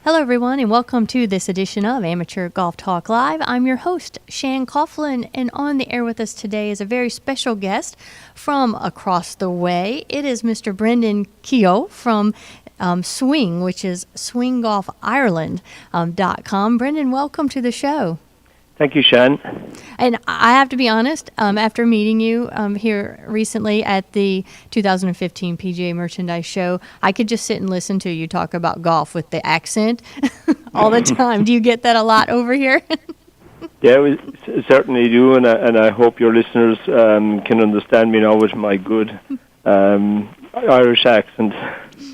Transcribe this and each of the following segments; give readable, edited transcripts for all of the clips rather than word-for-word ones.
Hello, everyone, and welcome to this edition of Amateur Golf Talk Live. I'm your host, Shan Coughlin, and on the air with us today is a very special guest from across the way. It is Mr. Brendan Keogh from Swing, which is swinggolfireland.com. Brendan, welcome to the show. Thank you, Shan. And I have to be honest, after meeting you here recently at the 2015 PGA Merchandise Show, I could just sit and listen to you talk about golf with the accent all the time. Do you get that a lot over here? Yeah, we certainly do, and I hope your listeners can understand me now with my good Irish accent.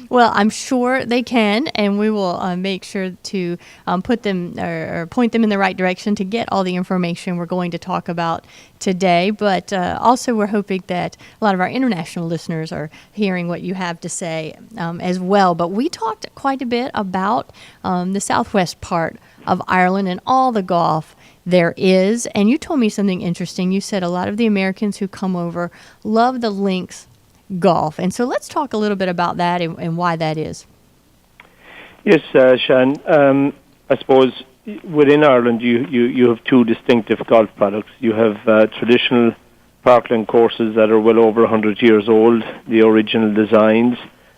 Well, I'm sure they can, and we will make sure to put them or point them in the right direction to get all the information we're going to talk about today. But also we're hoping that a lot of our international listeners are hearing what you have to say as well. But we talked quite a bit about the southwest part of Ireland and all the golf there is. And you told me something interesting. You said a lot of the Americans who come over love the links golf. And so let's talk a little bit about that and why that is. Yes, Shan. I suppose within Ireland you have two distinctive golf products. You have traditional parkland courses that are well over 100 years old, the original designs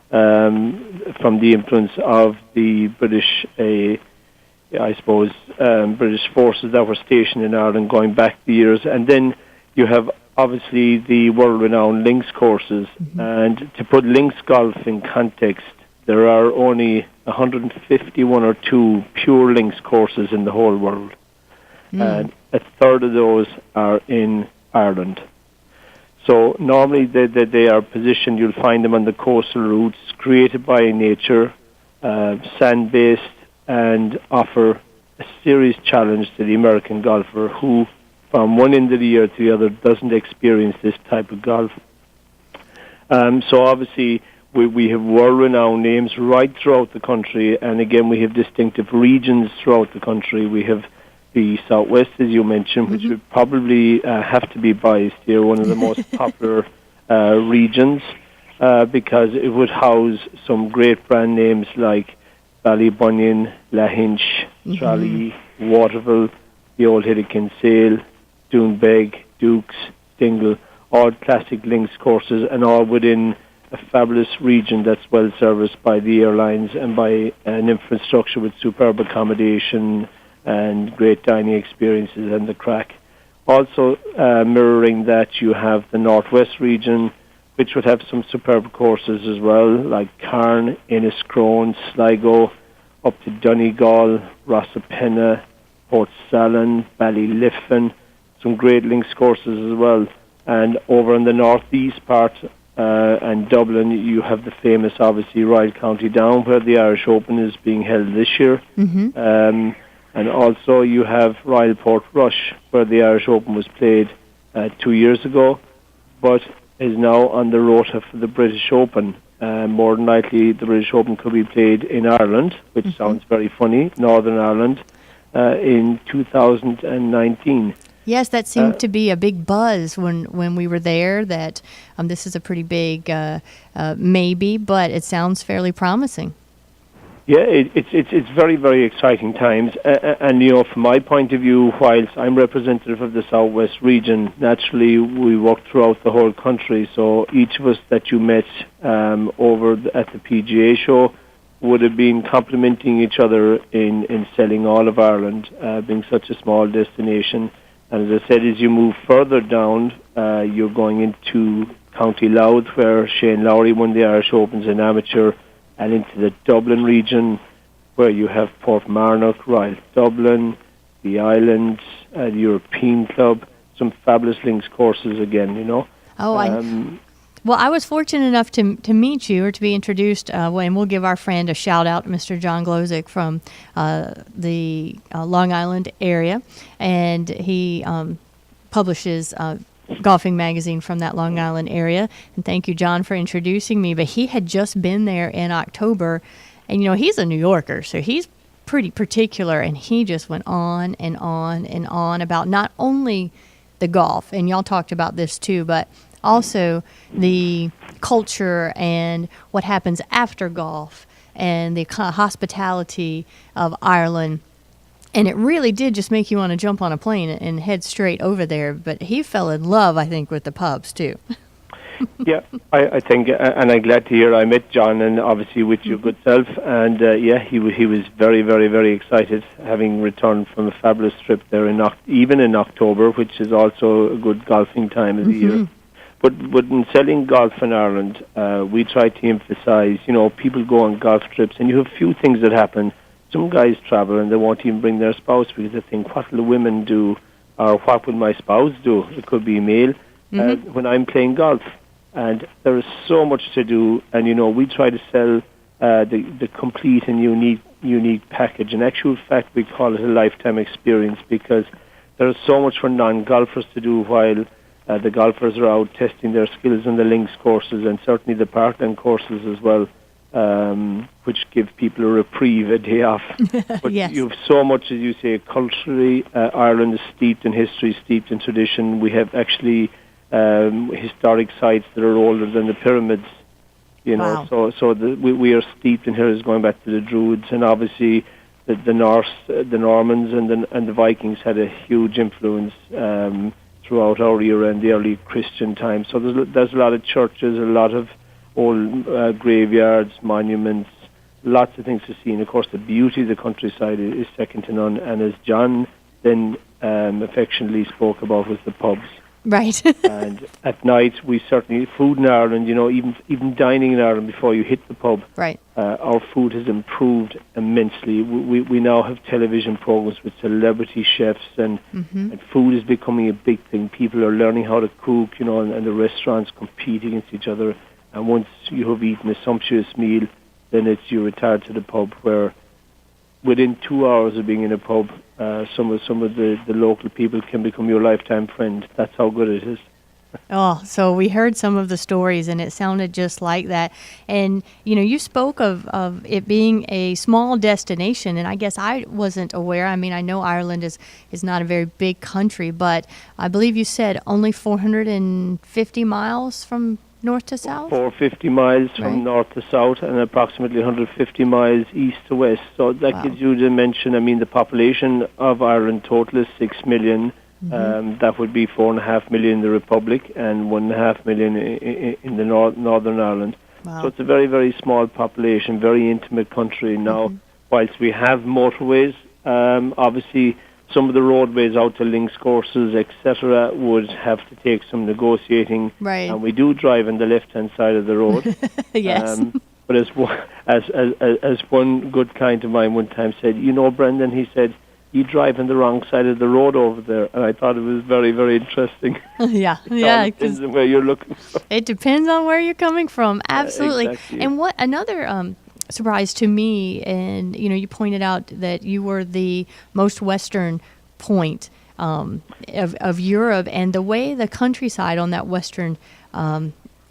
from the influence of the British, British forces that were stationed in Ireland going back the years. And then you have obviously the world-renowned links courses. Mm-hmm. And to put links golf in context, there are only 151 or 2 pure links courses in the whole world. And a third of those are in Ireland. So normally they are positioned, you'll find them on the coastal routes, created by nature, sand-based, and offer a serious challenge to the American golfer who, from one end of the year to the other, doesn't experience this type of golf. So obviously we have world-renowned names right throughout the country, and again we have distinctive regions throughout the country. We have the Southwest, as you mentioned, which would probably have to be biased here, one of the most popular regions, because it would house some great brand names like Ballybunion, Lahinch, Tralee, Waterville, the Old Head of Kinsale, Doonbeg, Dukes, Dingle, all classic links courses, and all within a fabulous region that's well serviced by the airlines and by an infrastructure with superb accommodation and great dining experiences and the crack. Also mirroring that, you have the Northwest region, which would have some superb courses as well, like Carn, Enniscrone, Sligo, up to Donegal, Rossapenna, Port Salon, Ballyliffin, some great links courses as well. And over in the northeast part and Dublin, you have the famous, obviously, Royal County Down, where the Irish Open is being held this year. And also you have Royal Portrush, where the Irish Open was played 2 years ago, but is now on the rota for the British Open. More than likely, the British Open could be played in Ireland, which sounds very funny, Northern Ireland, in 2019. Yes, that seemed to be a big buzz when we were there, that this is a pretty big maybe, but it sounds fairly promising. Yeah, it's very, very exciting times. And, you know, from my point of view, whilst I'm representative of the Southwest region, naturally we work throughout the whole country. So each of us that you met over at the PGA show would have been complementing each other in selling all of Ireland, being such a small destination. And as I said, as you move further down, you're going into County Louth, where Shane Lowry won the Irish Opens in amateur, and into the Dublin region, where you have Portmarnock, Royal Dublin, the Islands, the European Club, some fabulous links courses again, you know. Well, I was fortunate enough to meet you or to be introduced, and we'll give our friend a shout out, Mr. John Glozik from the Long Island area, and he publishes golfing magazine from that Long Island area. And thank you, John, for introducing me. But he had just been there in October, and you know he's a New Yorker, so he's pretty particular, and he just went on and on and on about not only the golf, and y'all talked about this too, but also the culture and what happens after golf and the hospitality of Ireland. And it really did just make you want to jump on a plane and head straight over there. But he fell in love, I think, with the pubs, too. Yeah, I think, and I'm glad to hear. I met John, and obviously with your good self, and he was very, very, very excited, having returned from a fabulous trip there even in October, which is also a good golfing time of the year. But in selling golf in Ireland, we try to emphasise, people go on golf trips, and you have few things that happen. Some guys travel and they won't even bring their spouse because they think, what will the women do, or what will my spouse do? It could be male when I'm playing golf. And there is so much to do, and we try to sell the complete and unique package. In actual fact, we call it a lifetime experience because there is so much for non-golfers to do while the golfers are out testing their skills on the links courses and certainly the parkland courses as well, which give people a reprieve, a day off. But Yes. you have so much, as you say, culturally. Ireland is steeped in history, steeped in tradition. We have actually historic sites that are older than the pyramids, Wow. So we are steeped in heritage going back to the Druids, and obviously the Norse, the Normans, and the Vikings had a huge influence throughout our era and the early Christian times. So there's a lot of churches, a lot of old graveyards, monuments, lots of things to see, and of course the beauty of the countryside is second to none. And as John then affectionately spoke about, was the pubs. Right. And at night, we certainly, food in Ireland, even dining in Ireland before you hit the pub, Right. Our food has improved immensely. We now have television programs with celebrity chefs, and food is becoming a big thing. People are learning how to cook, and the restaurants compete against each other. And once you have eaten a sumptuous meal, then it's you retire to the pub, where within 2 hours of being in a pub, some of the local people can become your lifetime friend. That's how good it is. Oh, so we heard some of the stories, and it sounded just like that. And, you spoke of it being a small destination, and I guess I wasn't aware. I mean, I know Ireland is not a very big country, but I believe you said only 450 miles from north to south? 450 miles Right. from north to south and approximately 150 miles east to west. So that gives you a dimension. I mean, the population of Ireland total is 6 million. That would be 4.5 million in the Republic and 1.5 million in the Northern Ireland. Wow. So it's a very, very small population, very intimate country. Now, whilst we have motorways, obviously some of the roadways out to links courses, etc., would have to take some negotiating. Right. And we do drive on the left-hand side of the road. Yes. But as one good client of mine one time said, Brendan, he said, you drive on the wrong side of the road over there. And I thought it was very, very interesting. Yeah. It all Yeah. depends 'Cause on where you're looking from. it depends on where you're coming from. Absolutely. Exactly. And what another surprise to me, and you pointed out that you were the most western point of Europe, and the way the countryside on that western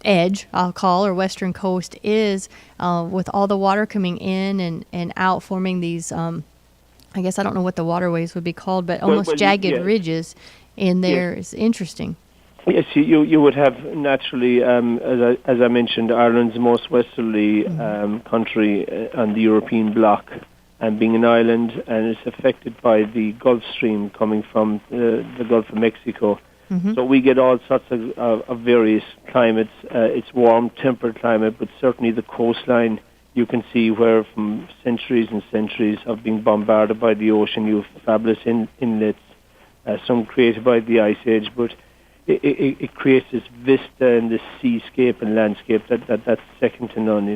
edge, I'll call, or western coast is, with all the water coming in and out, forming these, I guess I don't know what the waterways would be called, but almost jagged ridges in there is interesting. Yes, you would have naturally, as I mentioned, Ireland's most westerly country on the European bloc, and being an island, and it's affected by the Gulf Stream coming from the Gulf of Mexico. So we get all sorts of various climates. It's warm, temperate climate, but certainly the coastline, you can see where from centuries and centuries of being bombarded by the ocean, you have fabulous inlets, some created by the Ice Age, but it creates this vista and this seascape and landscape that's second to none,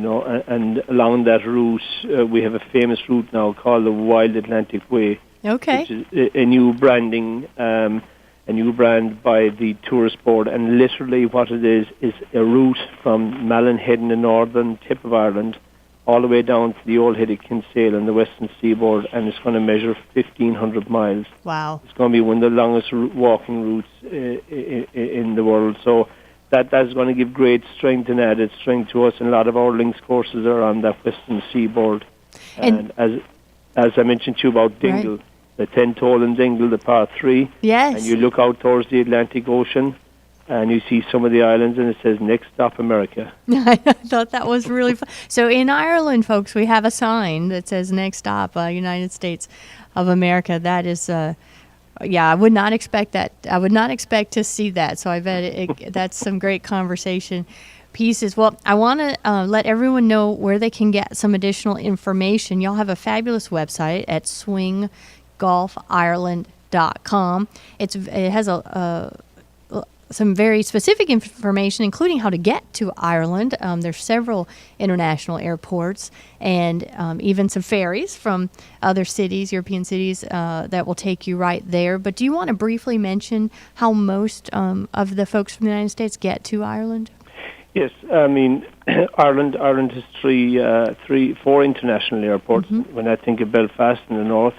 And along that route, we have a famous route now called the Wild Atlantic Way, Okay. which is a new branding, a new brand by the tourist board. And literally what it is a route from Mallinhead in the northern tip of Ireland all the way down to the old head of Kinsale on the western seaboard, and it's going to measure 1,500 miles. Wow. It's going to be one of the longest walking routes in the world. So that's going to give great strength and added strength to us, and a lot of our links courses are on that western seaboard. And as I mentioned to you about Dingle, the 10th hole in Dingle, the par 3, Yes. and you look out towards the Atlantic Ocean, and you see some of the islands, and it says "Next Stop America." I thought that was really fun. So in Ireland, folks, we have a sign that says "Next Stop, United States of America." That is, yeah, I would not expect that. I would not expect to see that. So I bet that's some great conversation pieces. Well, I want to let everyone know where they can get some additional information. Y'all have a fabulous website at swinggolfireland.com. It has some very specific information, including how to get to Ireland. There's several international airports and even some ferries from other cities, European cities, that will take you right there. But do you want to briefly mention how most of the folks from the United States get to Ireland? Yes, I mean, Ireland has four international airports. Mm-hmm. When I think of Belfast in the north,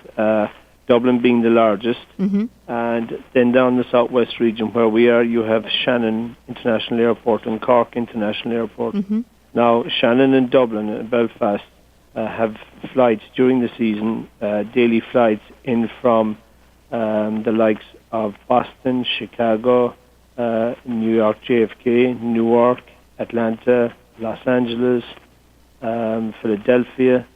Dublin being the largest, Mm-hmm. and then down the southwest region where we are, you have Shannon International Airport and Cork International Airport. Mm-hmm. Now, Shannon and Dublin and Belfast have flights during the season, daily flights in from the likes of Boston, Chicago, New York JFK, Newark, Atlanta, Los Angeles, Philadelphia.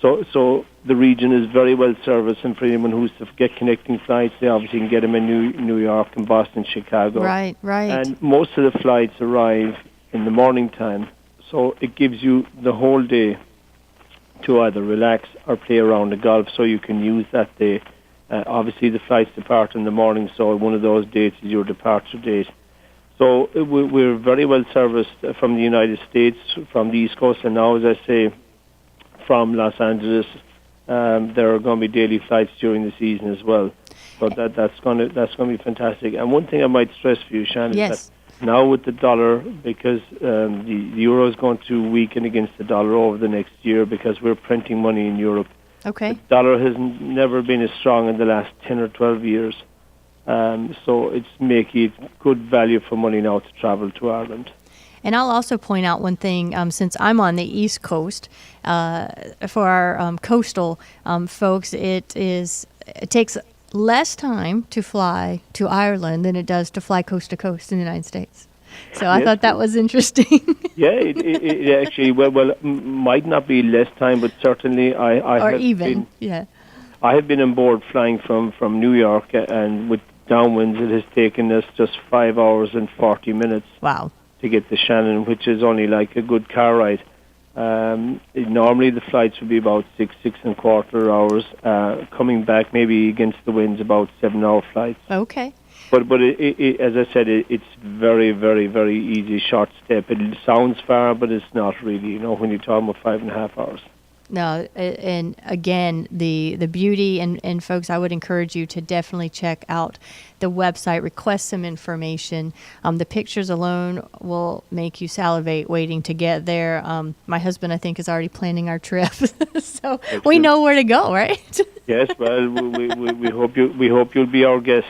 So the region is very well serviced, and for anyone who's to get connecting flights, they obviously can get them in New York and Boston, Chicago. Right. And most of the flights arrive in the morning time, so it gives you the whole day to either relax or play around the golf, so you can use that day. Obviously, the flights depart in the morning, so one of those dates is your departure date. So we're very well serviced from the United States, from the East Coast, and now, as I say, from Los Angeles. There are going to be daily flights during the season as well. So that's going to be fantastic. And one thing I might stress for you, Shannon, Yes. is that now with the dollar, because the euro is going to weaken against the dollar over the next year because we're printing money in Europe. Okay. The dollar has never been as strong in the last 10 or 12 years. So it's making it good value for money now to travel to Ireland. And I'll also point out one thing, since I'm on the East Coast, for our coastal folks, it takes less time to fly to Ireland than it does to fly coast to coast in the United States. So I thought that was interesting. Yeah, it actually might not be less time, but certainly I have been on board flying from New York, and with downwinds, it has taken us just 5 hours and 40 minutes. Wow. To get to Shannon, which is only like a good car ride. Normally the flights would be about 6.25 hours. Coming back maybe against the winds, about 7-hour flights. Okay. But as I said, it's very, very, very easy, short step. It sounds far, but it's not really, when you're talking about 5.5 hours. No, and again, the beauty, and folks, I would encourage you to definitely check out the website, request some information. The pictures alone will make you salivate waiting to get there. My husband, I think, is already planning our trip, so we know where to go, right? Yes, well, we hope you'll be our guest.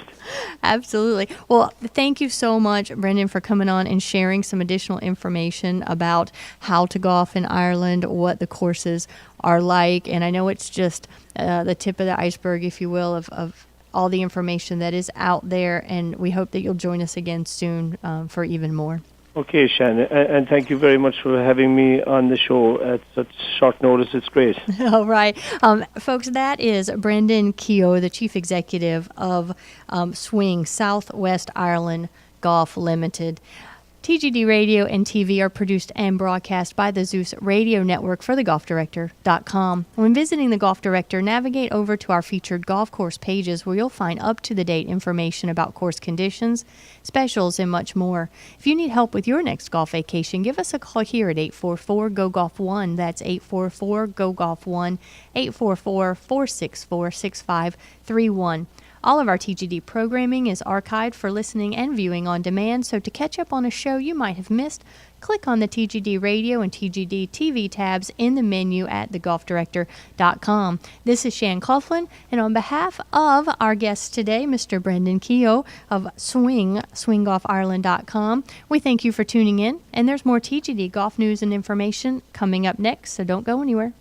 Absolutely. Well, thank you so much, Brendan, for coming on and sharing some additional information about how to golf in Ireland, what the courses are like. And I know it's just the tip of the iceberg, if you will, of all the information that is out there. And we hope that you'll join us again soon for even more. Okay, Shannon, and thank you very much for having me on the show at such short notice. It's great. All right. Folks, that is Brendan Keogh, the Chief Executive of Swing Southwest Ireland Golf Limited. TGD Radio and TV are produced and broadcast by the Zeus Radio Network for thegolfdirector.com. When visiting the Golf Director, navigate over to our featured golf course pages where you'll find up-to-the-date information about course conditions, specials, and much more. If you need help with your next golf vacation, give us a call here at 844-GO-GOLF-1. That's 844-GO-GOLF-1, 844-464-6531. All of our TGD programming is archived for listening and viewing on demand, so to catch up on a show you might have missed, click on the TGD Radio and TGD TV tabs in the menu at thegolfdirector.com. This is Shan Coughlin, and on behalf of our guest today, Mr. Brendan Keogh of swinggolfireland.com, we thank you for tuning in, and there's more TGD golf news and information coming up next, so don't go anywhere.